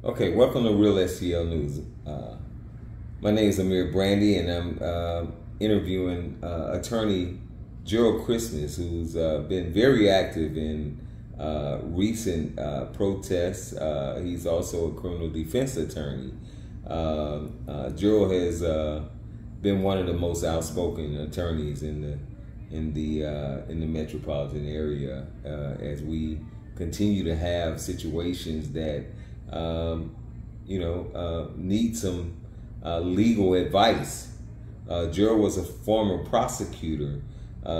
Okay, welcome to Real STL News. My name is Amir Brandy, and I'm interviewing attorney Jerryl Christmas, who's been very active in recent protests. He's also a criminal defense attorney. Jerryl has been one of the most outspoken attorneys in the metropolitan area as we continue to have situations that need some legal advice. Jerryl was a former prosecutor,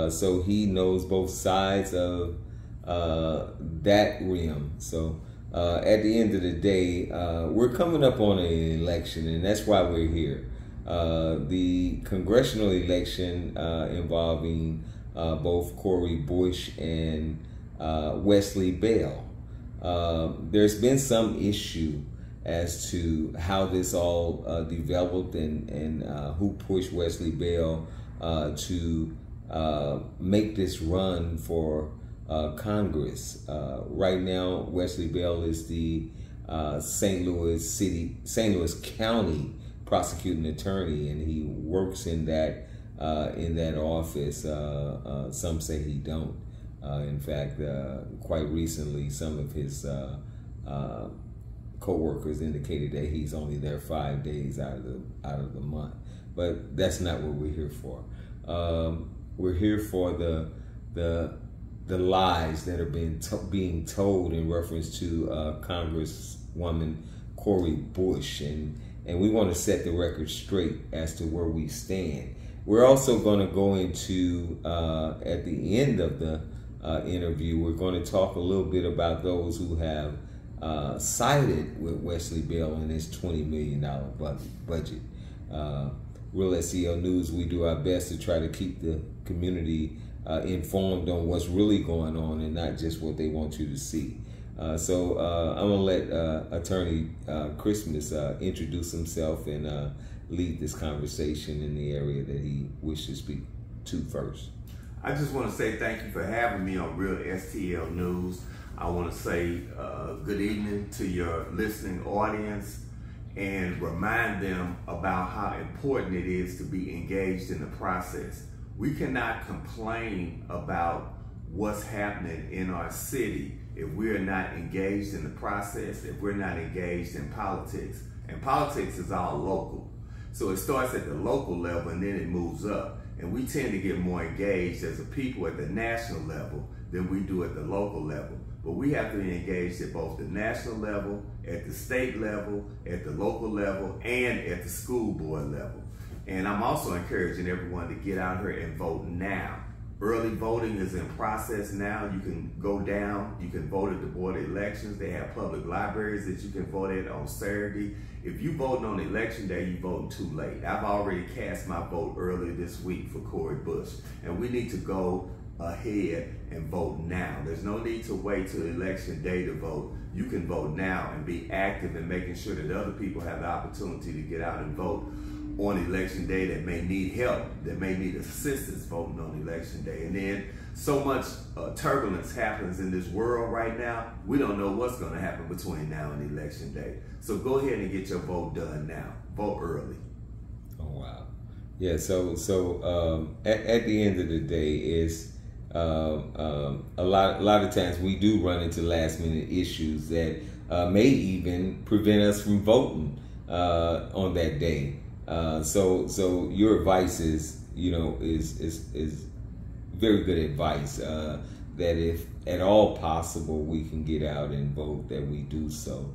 so he knows both sides of that realm. So at the end of the day, we're coming up on an election, and that's why we're here. The congressional election involving both Cori Bush and Wesley Bell. There's been some issue as to how this all developed and who pushed Wesley Bell to make this run for Congress. Right now, Wesley Bell is the St. Louis County prosecuting attorney, and he works in that office. Some say he don't. In fact, quite recently, some of his co-workers indicated that he's only there 5 days out of the month. But that's not what we're here for. We're here for the lies that are being told in reference to Congresswoman Cori Bush, and we want to set the record straight as to where we stand. We're also going to go into at the end of the interview, we're going to talk a little bit about those who have sided with Wesley Bell in his $20 million budget. Real SEL News, we do our best to try to keep the community informed on what's really going on and not just what they want you to see. So I'm going to let Attorney Christmas introduce himself and lead this conversation in the area that he wishes to speak to first. I just want to say thank you for having me on Real STL News. I want to say good evening to your listening audience and remind them about how important it is to be engaged in the process. We cannot complain about what's happening in our city if we're not engaged in the process, if we're not engaged in politics. And politics is all local. So it starts at the local level and then it moves up. And we tend to get more engaged as a people at the national level than we do at the local level. But we have to be engaged at both the national level, at the state level, at the local level, and at the school board level. And I'm also encouraging everyone to get out here and vote now. Early voting is in process now. You can go down, you can vote at the Board of Elections. They have public libraries that you can vote at on Saturday. If you voting on election day, you voting too late. I've already cast my vote earlier this week for Cori Bush, and we need to go ahead and vote now. There's no need to wait till election day to vote. You can vote now and be active in making sure that other people have the opportunity to get out and vote on election day that may need help, that may need assistance voting on election day. And then so much turbulence happens in this world right now, we don't know what's going to happen between now and election day. So go ahead and get your vote done now. Vote early. Oh, wow. Yeah, so at the end of the day, is a lot of times we do run into last minute issues that may even prevent us from voting on that day. So your advice is very good advice, that if at all possible we can get out and vote, that we do so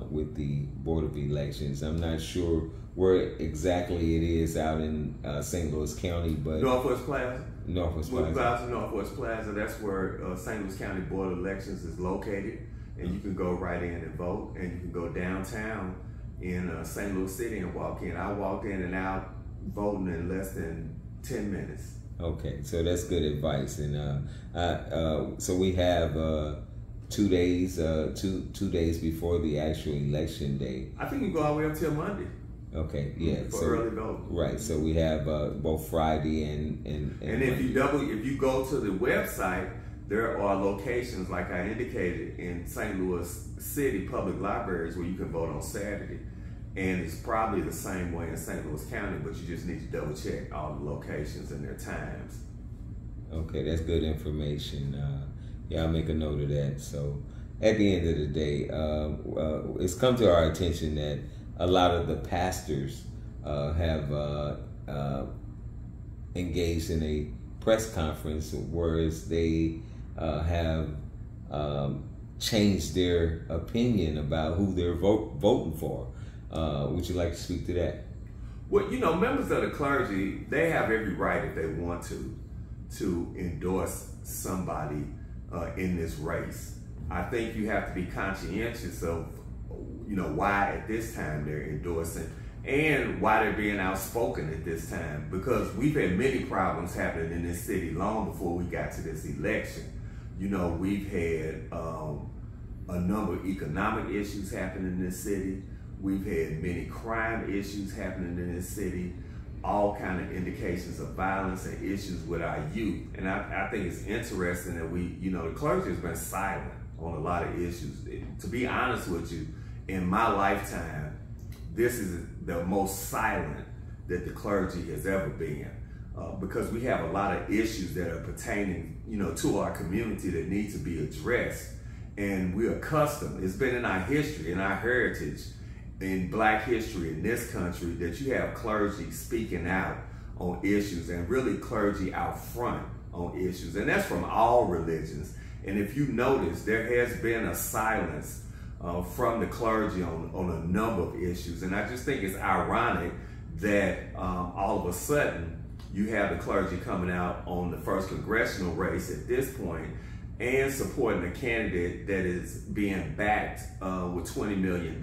with the Board of Elections. I'm not sure where exactly it is out in St. Louis County, but Northwest Plaza. Northwest Plaza. Northwest Plaza. That's where St. Louis County Board of Elections is located, and you can go right in and vote, and you can go downtown in St. Louis City and walk in. I walked in and out voting in less than 10 minutes. Okay, so that's good advice. And so we have 2 days, two days before the actual election day. I think you go all the way up till Monday. Okay, yeah. For early voting. Right. So we have both Friday and if you go to the website, there are locations, like I indicated, in St. Louis City public libraries where you can vote on Saturday. And it's probably the same way in St. Louis County, but you just need to double check all the locations and their times. Okay, that's good information. Yeah, I'll make a note of that. So at the end of the day, it's come to our attention that a lot of the pastors have engaged in a press conference, whereas they have changed their opinion about who they're voting for. Would you like to speak to that? Well, you know, members of the clergy, they have every right, if they want to endorse somebody in this race. I think you have to be conscientious of, you know, why at this time they're endorsing and why they're being outspoken at this time, because we've had many problems happening in this city long before we got to this election. You know, we've had a number of economic issues happening in this city. We've had many crime issues happening in this city, all kind of indications of violence and issues with our youth. And I think it's interesting that the clergy has been silent on a lot of issues. To be honest with you, in my lifetime, this is the most silent that the clergy has ever been, because we have a lot of issues that are pertaining, to our community that need to be addressed. And we're accustomed, it's been in our history, in our heritage, in Black history in this country, that you have clergy speaking out on issues, and really clergy out front on issues. And that's from all religions. And if you notice, there has been a silence from the clergy on a number of issues. And I just think it's ironic that all of a sudden you have the clergy coming out on the first congressional race at this point and supporting a candidate that is being backed with $20 million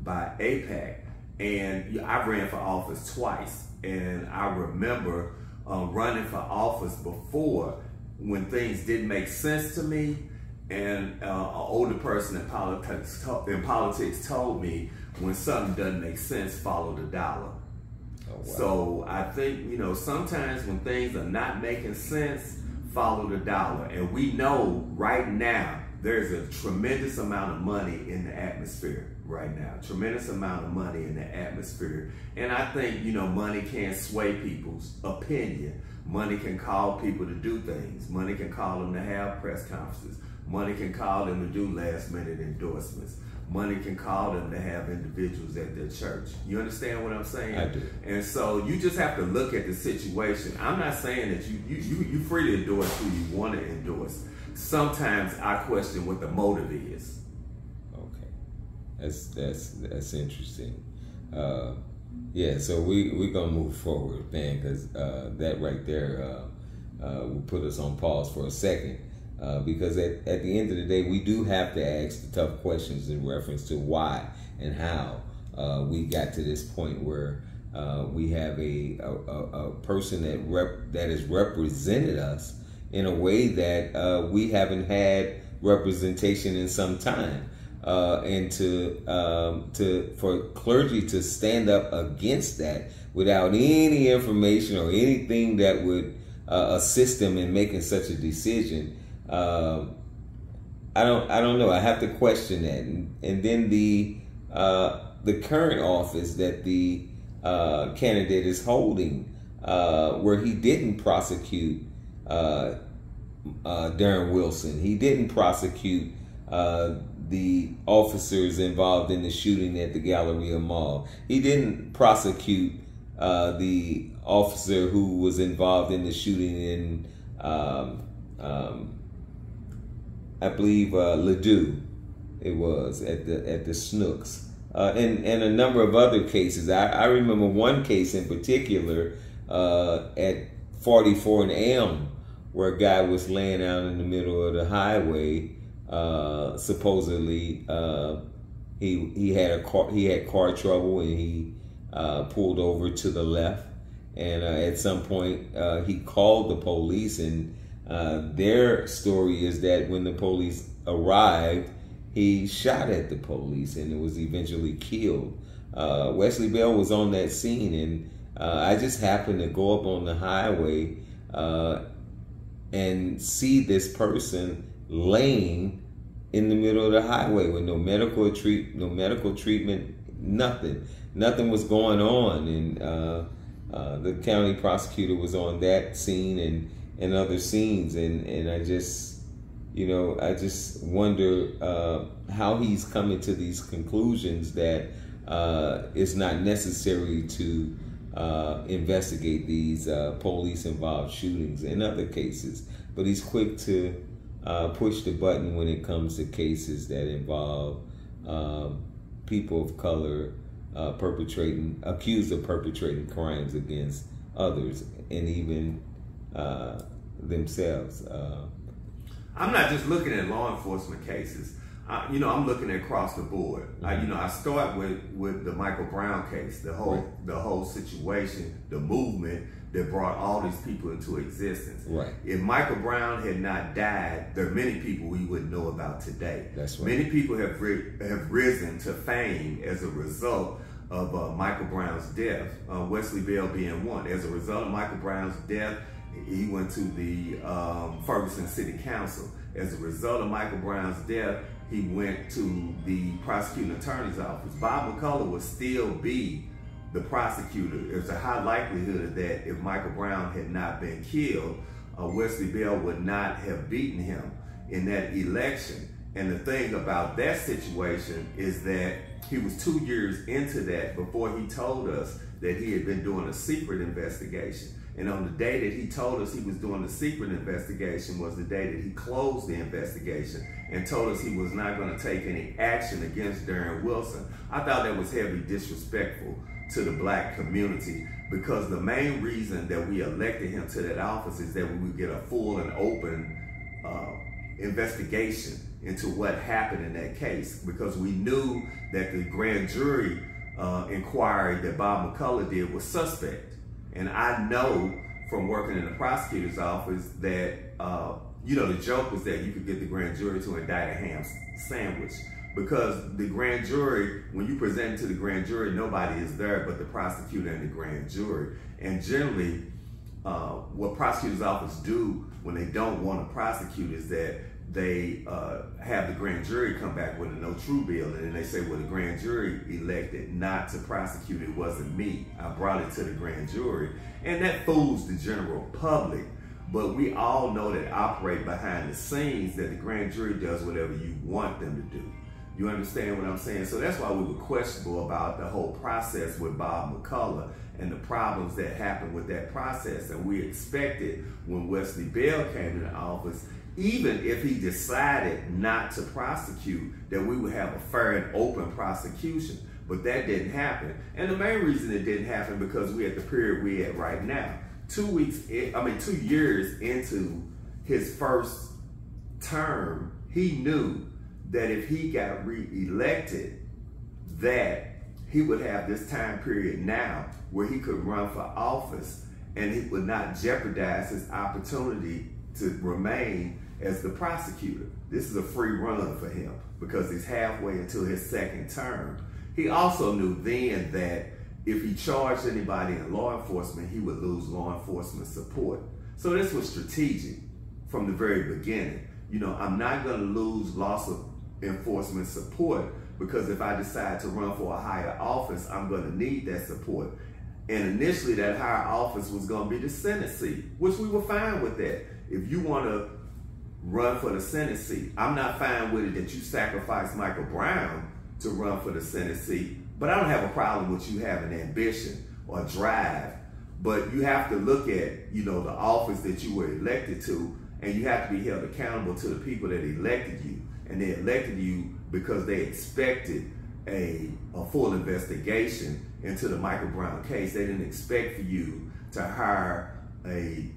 by AIPAC. And I ran for office twice, and I remember running for office before when things didn't make sense to me, and an older person in politics told me, when something doesn't make sense, follow the dollar. Oh, wow. So I think, sometimes when things are not making sense, follow the dollar. And we know right now there's a tremendous amount of money in the atmosphere right now, tremendous amount of money in the atmosphere. And I think, money can sway people's opinion. Money can call people to do things. Money can call them to have press conferences. Money can call them to do last minute endorsements. Money can call them to have individuals at their church. You understand what I'm saying? I do. And so you just have to look at the situation. I'm not saying that you free to endorse who you want to endorse. Sometimes I question what the motive is. Okay, that's interesting. Yeah, so we're gonna move forward, man, because that right there will put us on pause for a second, because at the end of the day, we do have to ask the tough questions in reference to why and how we got to this point where we have a person that has represented us in a way that we haven't had representation in some time. And for clergy to stand up against that without any information or anything that would assist them in making such a decision, I don't know. I have to question that. And then the current office that the candidate is holding, where he didn't prosecute Darren Wilson, he didn't prosecute the officers involved in the shooting at the Galleria Mall. He didn't prosecute the officer who was involved in the shooting in, I believe, Ladue. It was at the Snooks, and a number of other cases. I remember one case in particular at 44 and Elm, where a guy was laying out in the middle of the highway. Supposedly, he had car trouble, and he pulled over to the left. And at some point, he called the police, and their story is that when the police arrived, he shot at the police, and it was eventually killed. Wesley Bell was on that scene, and I just happened to go up on the highway and see this person laying in the middle of the highway with no medical treatment, nothing was going on. And the county prosecutor was on that scene and other scenes, and I just wonder how he's coming to these conclusions that it's not necessary to investigate these police-involved shootings in other cases, but he's quick to push the button when it comes to cases that involve people of color accused of perpetrating crimes against others and even themselves. I'm not just looking at law enforcement cases. I'm looking at across the board. Mm-hmm. I start with the Michael Brown case, the whole situation, the movement that brought all these people into existence. Right. If Michael Brown had not died, there are many people we wouldn't know about today. That's right. Many people have risen to fame as a result of Michael Brown's death, Wesley Bell being one. As a result of Michael Brown's death, he went to the Ferguson City Council. As a result of Michael Brown's death, he went to the prosecuting attorney's office. Bob McCullough would still be the prosecutor. There's a high likelihood that if Michael Brown had not been killed, Wesley Bell would not have beaten him in that election. And the thing about that situation is that he was 2 years into that before he told us that he had been doing a secret investigation. And on the day that he told us he was doing a secret investigation was the day that he closed the investigation and told us he was not going to take any action against Darren Wilson. I thought that was heavily disrespectful to the black community, because the main reason that we elected him to that office is that we would get a full and open investigation into what happened in that case, because we knew that the grand jury inquiry that Bob McCullough did was suspect. And I know from working in the prosecutor's office that, the joke was that you could get the grand jury to indict a ham sandwich, because the grand jury, when you present to the grand jury, nobody is there but the prosecutor and the grand jury. And generally, what prosecutor's office do when they don't want to prosecute is that they have the grand jury come back with a no true bill, and then they say, well, the grand jury elected not to prosecute. It wasn't me. I brought it to the grand jury. And that fools the general public. But we all know that operate behind the scenes that the grand jury does whatever you want them to do. You understand what I'm saying? So that's why we were questionable about the whole process with Bob McCullough and the problems that happened with that process. And we expected when Wesley Bell came into office, even if he decided not to prosecute, that we would have a fair and open prosecution. But that didn't happen. And the main reason it didn't happen because we're at the period we're at right now. 2 years into his first term, he knew that if he got re-elected, that he would have this time period now where he could run for office and it would not jeopardize his opportunity to remain as the prosecutor. This is a free run for him because he's halfway into his second term. He also knew then that if he charged anybody in law enforcement, he would lose law enforcement support. So this was strategic from the very beginning. I'm not going to lose law enforcement support because if I decide to run for a higher office, I'm going to need that support. And initially that higher office was going to be the Senate seat, which we were fine with that. If you want to run for the Senate seat, I'm not fine with it that you sacrifice Michael Brown to run for the Senate seat, but I don't have a problem with you having ambition or drive. But you have to look at, the office that you were elected to, and you have to be held accountable to the people that elected you. And they elected you because they expected a full investigation into the Michael Brown case. They didn't expect for you to hire a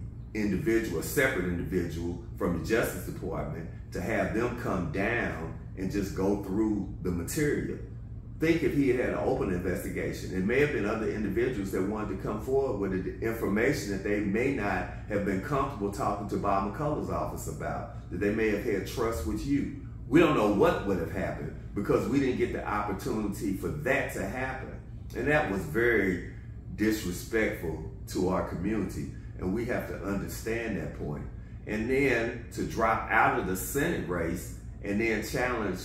separate individual from the Justice Department to have them come down and just go through the material. Think if he had an open investigation, it may have been other individuals that wanted to come forward with the information that they may not have been comfortable talking to Bob McCullough's office about, that they may have had trust with you. We don't know what would have happened because we didn't get the opportunity for that to happen. And that was very disrespectful to our community. And we have to understand that point. and then to drop out of the Senate race and then challenge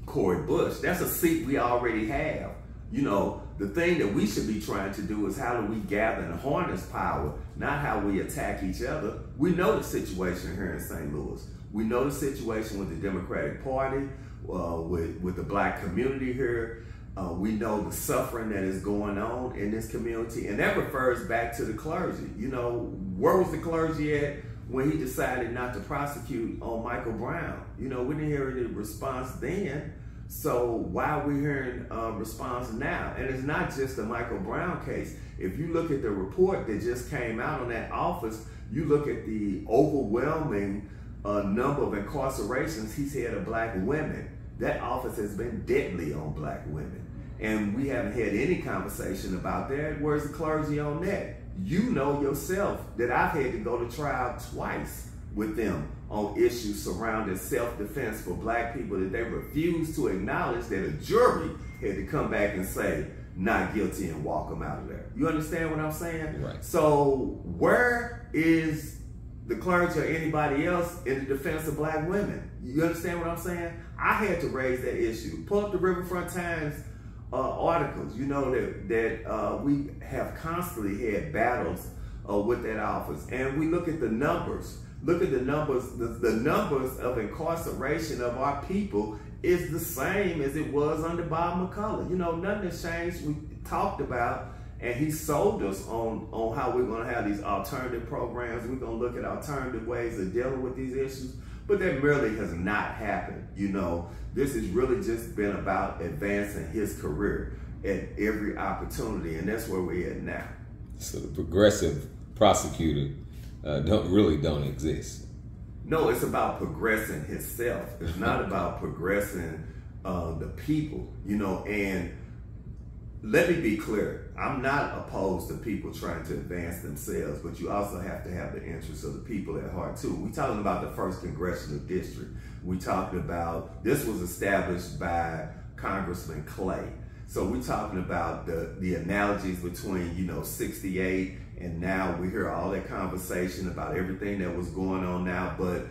Cori Bush. That's a seat we already have. You know, the thing that we should be trying to do is how do we gather and harness power, not how we attack each other. We know the situation here in St. Louis. We know the situation with the Democratic Party, with the black community here. We know the suffering that is going on in this community, and that refers back to the clergy. You know, where was the clergy at when he decided not to prosecute on Michael Brown? You know, we didn't hear any response then. So why are we hearing response now? And it's not just the Michael Brown case. If you look at the report that just came out on that office, you look at the overwhelming number of incarcerations he's had of black women. That office has been deadly on black women. And we haven't had any conversation about that. Where's the clergy on that? You know yourself that I've had to go to trial twice with them on issues surrounding self-defense for black people that they refused to acknowledge, that a jury had to come back and say, not guilty, and walk them out of there. You understand what I'm saying? Right. So where is the clergy or anybody else in the defense of black women? You understand what I'm saying? I had to raise that issue. Pull up the Riverfront Times articles. You know that we have constantly had battles with that office. And we look at the numbers. Look at the numbers. The numbers of incarceration of our people is the same as it was under Bob McCullough. You know, nothing has changed. We talked about, and he sold us on how we're going to have these alternative programs. We're going to look at alternative ways of dealing with these issues. But that really has not happened. You know, this has really just been about advancing his career at every opportunity, and that's where we're at now. So the progressive prosecutor don't exist. No, it's about progressing himself. It's not about progressing the people, you know. And let me be clear, I'm not opposed to people trying to advance themselves, but you also have to have the interests of the people at heart too. We're talking about the 1st Congressional District. We're talking about, this was established by Congressman Clay. So we're talking about the analogies between, you know, 68 and now. We hear all that conversation about everything that was going on now, but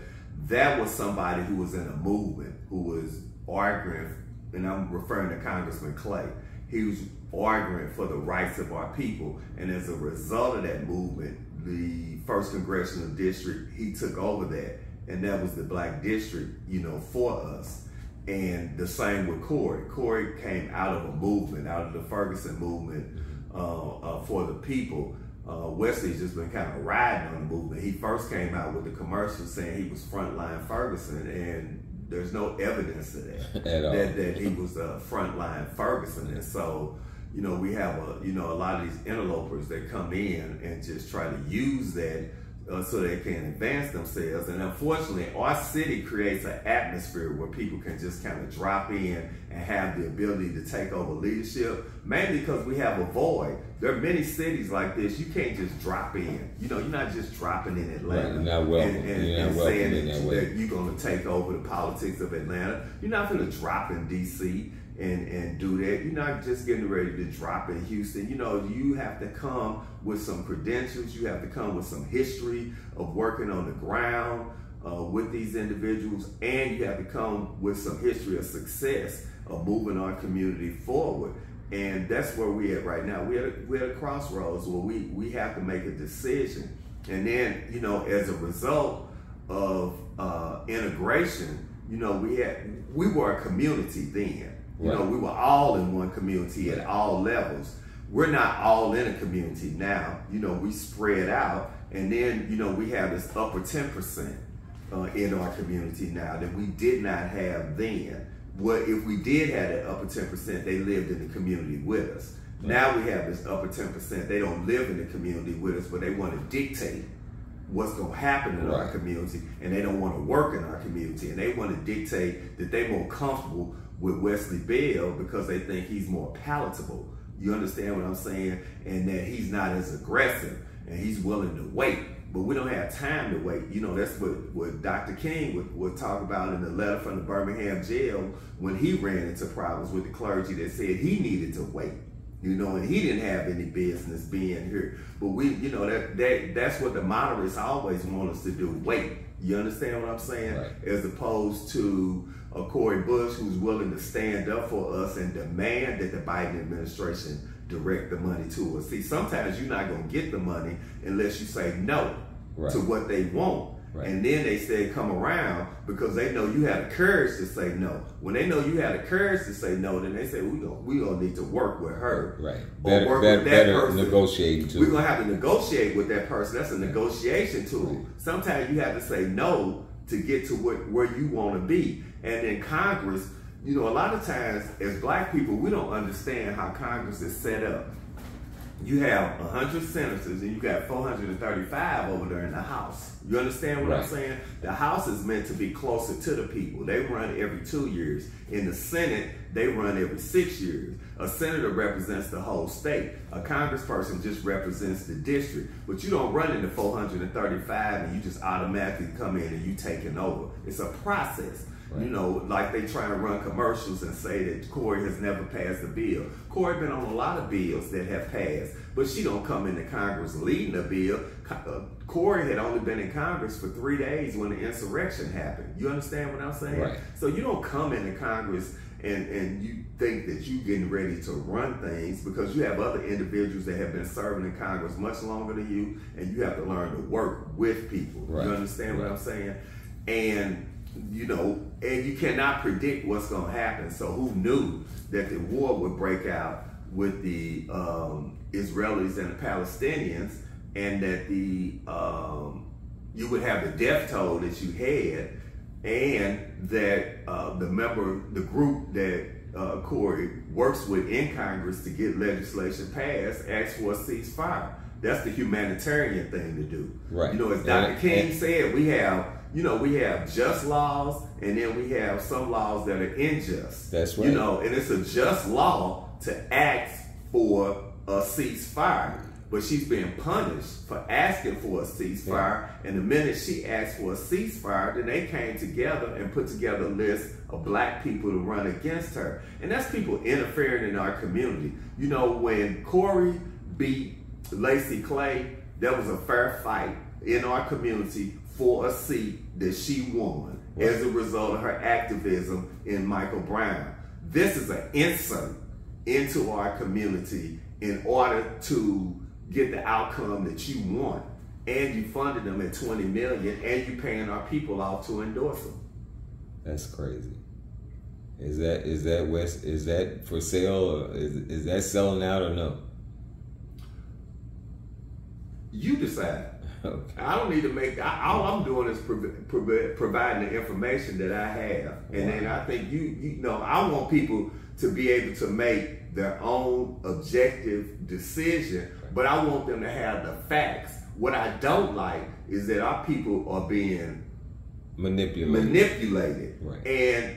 that was somebody who was in a movement, who was arguing, and I'm referring to Congressman Clay. He was arguing for the rights of our people, and as a result of that movement, the 1st Congressional District, he took over that, and that was the black district, you know, for us. And the same with Cori. Cori came out of a movement, out of the Ferguson movement for the people. Wesley's just been kind of riding on the movement. He first came out with the commercial saying he was frontline Ferguson, and there's no evidence of that, at all. that he was frontline Ferguson. And so, you know, we have a lot of these interlopers that come in and just try to use that so they can advance themselves. And unfortunately, our city creates an atmosphere where people can just kind of drop in and have the ability to take over leadership, mainly because we have a void. There are many cities like this. You can't just drop in. You know, you're not just dropping in Atlanta and saying that you're going to take over the politics of Atlanta. You're not going to drop in D.C. and do that. You're not just getting ready to drop in Houston. You know, you have to come with some credentials. You have to come with some history of working on the ground with these individuals, and you have to come with some history of success of moving our community forward. And that's where we're at right now. We're at a crossroads where we have to make a decision. And then, you know, as a result of integration, you know, we were a community then. You know, we were all in one community at all levels. We're not all in a community now. You know, we spread out, and then, you know, we have this upper 10% in our community now that we did not have then. Well, if we did have that upper 10%, they lived in the community with us. Right. Now we have this upper 10%. They don't live in the community with us, but they want to dictate what's going to happen in our community, and they don't want to work in our community, and they want to dictate that they're more comfortable with Wesley Bell because they think he's more palatable. You understand what I'm saying? And that he's not as aggressive, and he's willing to wait. But we don't have time to wait. You know, that's what Dr. King would talk about in the letter from the Birmingham jail when he ran into problems with the clergy that said he needed to wait. You know, and he didn't have any business being here. But we, you know, that's what the moderates always want us to do. Wait. You understand what I'm saying? Right. As opposed to Cori Bush, who's willing to stand up for us and demand that the Biden administration direct the money to us. See, sometimes you're not going to get the money unless you say no to what they want. Right. And then they say come around because they know you have the courage to say no. When they know you have the courage to say no, then they say we gonna need to work with her. Right. Or work with that person. Negotiating too. We're gonna have to negotiate with that person. That's a negotiation tool. Right. Sometimes you have to say no to get to where you want to be. And in Congress, you know, a lot of times as black people, we don't understand how Congress is set up. You have 100 senators and you got 435 over there in the House. You understand what I'm saying? The House is meant to be closer to the people. They run every 2 years. In the Senate, they run every 6 years. A senator represents the whole state. A congressperson just represents the district. But you don't run into 435 and you just automatically come in and you taking over. It's a process. Right. You know, like they try to run commercials and say that Cori has never passed a bill. Cori been on a lot of bills that have passed, but she don't come into Congress leading a bill. Cori had only been in Congress for 3 days when the insurrection happened. You understand what I'm saying? Right. So you don't come into Congress and you think that you're getting ready to run things because you have other individuals that have been serving in Congress much longer than you, and you have to learn to work with people. Right. You understand what I'm saying? And you know, and you cannot predict what's going to happen. So who knew that the war would break out with the Israelis and the Palestinians, and that the you would have the death toll that you had, and that the group that Cori works with in Congress to get legislation passed asked for a ceasefire. That's the humanitarian thing to do. Right. You know, as Dr. King said, we have just laws, and then we have some laws that are unjust. That's right. You know, and it's a just law to ask for a ceasefire. But she's being punished for asking for a ceasefire. Yeah. And the minute she asked for a ceasefire, then they came together and put together a list of black people to run against her. And that's people interfering in our community. You know, when Cori beat Lacey Clay, that was a fair fight in our community for a seat that she won as a result of her activism in Michael Brown. This is an insert into our community in order to get the outcome that you want. And you funded them at $20 million, and you paying our people off to endorse them. That's crazy. Is that for sale, or is that selling out or no? You decide. Okay. I don't need to make. All I'm doing is providing the information that I have, and then I think you know I want people to be able to make their own objective decision, but I want them to have the facts. What I don't like is that our people are being manipulated. Right. And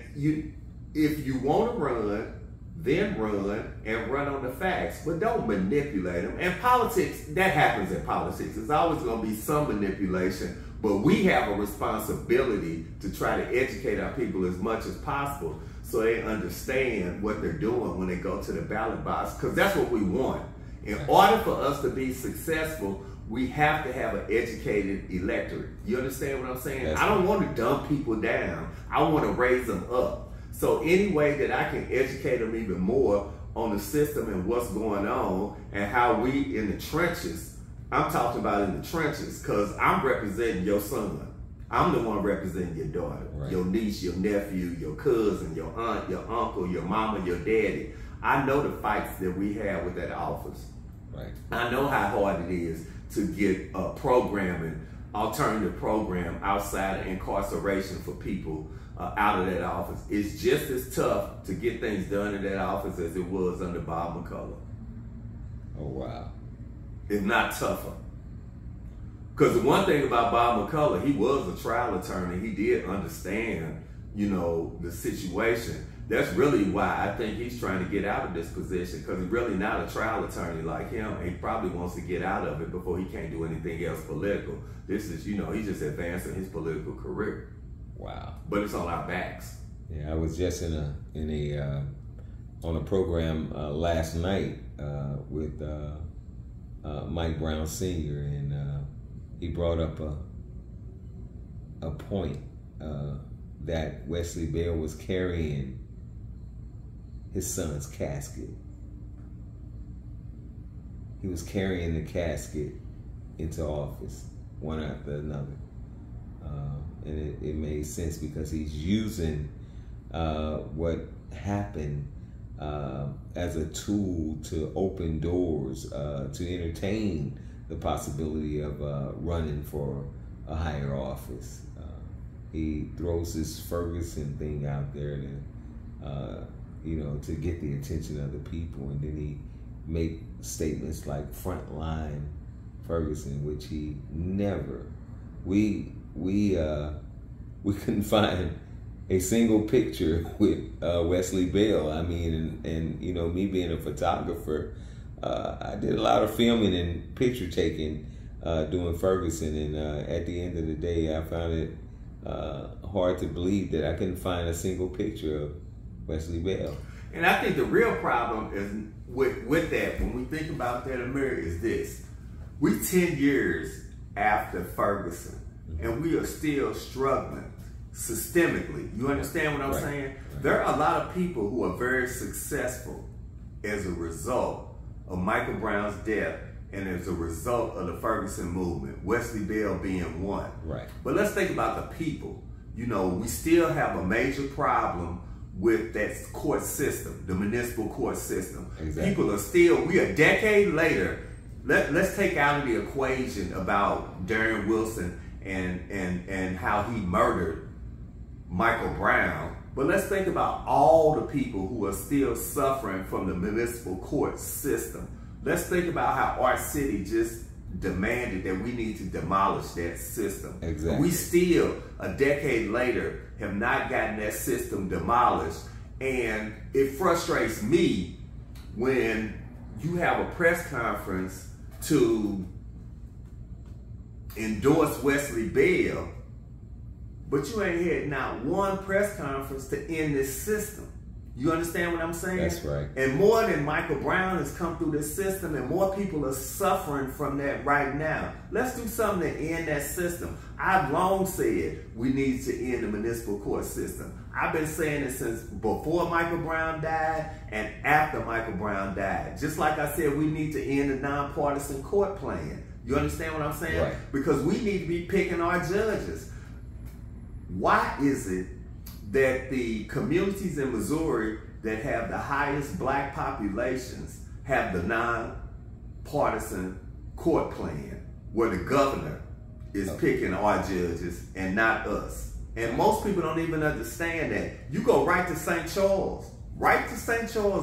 if you want to run, then run and run on the facts, but don't manipulate them. And politics, that happens in politics. There's always going to be some manipulation, but we have a responsibility to try to educate our people as much as possible so they understand what they're doing when they go to the ballot box, because that's what we want. In order for us to be successful, we have to have an educated electorate. You understand what I'm saying? I don't want to dumb people down. I want to raise them up. So any way that I can educate them even more on the system and what's going on and how we in the trenches, I'm talking about in the trenches, because I'm representing your son. I'm the one representing your daughter, your niece, your nephew, your cousin, your aunt, your uncle, your mama, your daddy. I know the fights that we have with that office. Right. I know how hard it is to get alternative program outside of incarceration for people out of that office. It's just as tough to get things done in that office as it was under Bob McCullough. Oh, wow. If not tougher. Because the one thing about Bob McCullough, he was a trial attorney. He did understand, you know, the situation. That's really why I think he's trying to get out of this position, because he's really not a trial attorney like him. He probably wants to get out of it before he can't do anything else political. This is, you know, he's just advancing his political career. Wow. But it's on our backs. Yeah, I was just in a on a program last night with Mike Brown Sr., and he brought up a point that Wesley Bell was carrying his son's casket. He was carrying the casket into office, one after another. And it made sense because he's using what happened as a tool to open doors, to entertain the possibility of running for a higher office. He throws this Ferguson thing out there to get the attention of the people, and then he make statements like frontline Ferguson, which he never. We couldn't find a single picture with Wesley Bell. I mean, and me being a photographer, I did a lot of filming and picture taking doing Ferguson, and at the end of the day, I found it hard to believe that I couldn't find a single picture of Wesley Bell. And I think the real problem is with that, when we think about that, Amir, is this. We 10 years after Ferguson, and we are still struggling systemically. You understand what I'm saying? Right. There are a lot of people who are very successful as a result of Michael Brown's death and as a result of the Ferguson movement, Wesley Bell being one. Right. But let's think about the people. We still have a major problem with that court system, the municipal court system. Exactly. People are still, we a decade later, let's take out of the equation about Darren Wilson and how he murdered Michael Brown, but let's think about all the people who are still suffering from the municipal court system. Let's think about how our city just demanded that we need to demolish that system. Exactly. We still, a decade later, have not gotten that system demolished, and it frustrates me when you have a press conference to endorse Wesley Bell, but you ain't had not one press conference to end this system. You understand what I'm saying? That's right. And more than Michael Brown has come through this system, and more people are suffering from that right now. Let's do something to end that system. I've long said we need to end the municipal court system. I've been saying it since before Michael Brown died and after Michael Brown died. Just like I said, we need to end the nonpartisan court plan. You understand what I'm saying? Right. Because we need to be picking our judges. Why is it that the communities in Missouri that have the highest black populations have the nonpartisan court plan, where the governor is picking our judges and not us? And most people don't even understand that. You go right to St. Charles,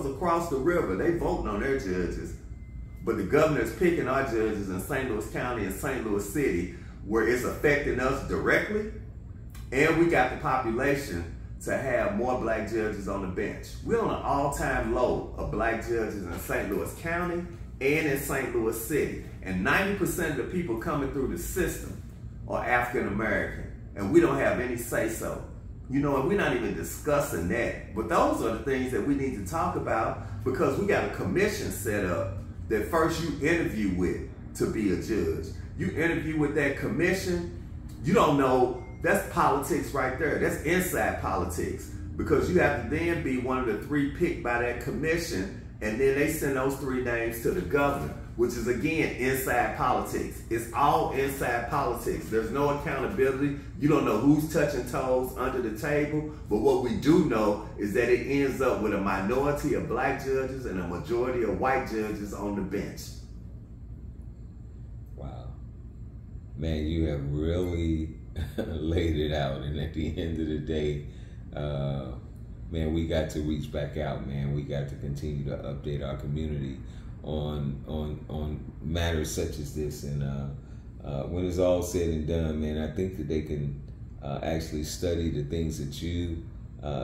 across the river, they voting on their judges, but the governor is picking our judges in St. Louis County and St. Louis City, where it's affecting us directly. And we got the population to have more black judges on the bench. We're on an all-time low of black judges in St. Louis County and in St. Louis City. And 90% of the people coming through the system are African American. And we don't have any say-so. And we're not even discussing that. But those are the things that we need to talk about, because we got a commission set up that first you interview with to be a judge. You interview with that commission, you don't know. That's politics right there. That's inside politics, because you have to then be one of the 3 picked by that commission, and then they send those 3 names to the governor, which is again inside politics. It's all inside politics. There's no accountability. You don't know who's touching toes under the table, but what we do know is that it ends up with a minority of black judges and a majority of white judges on the bench. Wow. Man, you have really laid it out, and at the end of the day, man, we got to reach back out, man. We got to continue to update our community on matters such as this, and when it's all said and done, man, I think that they can actually study the things that you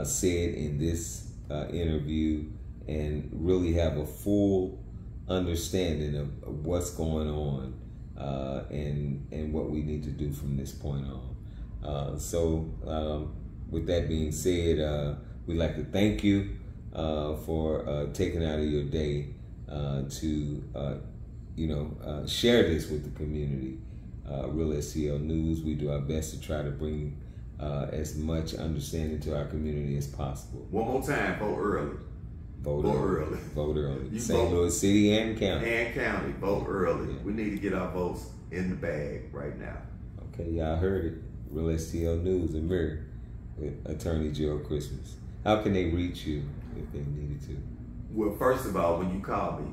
said in this interview and really have a full understanding of what's going on and what we need to do from this point on. So with that being said, we'd like to thank you for taking out of your day to share this with the community. Real STL News, we do our best to try to bring as much understanding to our community as possible. One more time, vote early. Vote early. Vote early. St. Vote. Louis City and County. And County, vote early. Yeah. We need to get our votes in the bag right now. Okay, y'all heard it. Real STL News and Mirror with Attorney Jerryl Christmas. How can they reach you if they needed to? Well, first of all, when you call me,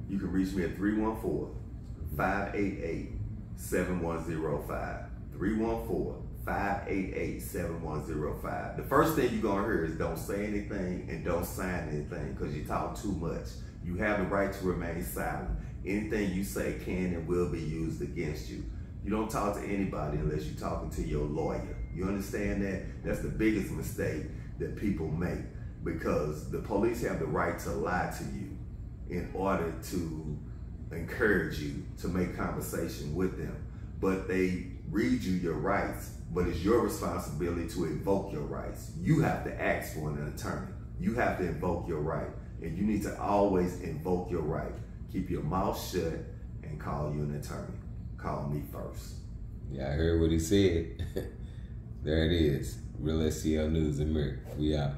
you can reach me at 314-588-7105. 314-588-7105. The first thing you're going to hear is don't say anything and don't sign anything because you talk too much. You have the right to remain silent. Anything you say can and will be used against you. You don't talk to anybody unless you're talking to your lawyer. You understand that? That's the biggest mistake that people make because the police have the right to lie to you in order to encourage you to make conversation with them. But they read you your rights, but it's your responsibility to invoke your rights. You have to ask for an attorney. You have to invoke your right, and you need to always invoke your right. Keep your mouth shut and call you an attorney. Call me first. Yeah, I heard what he said. There it is. Real STL News and Mirror. We out.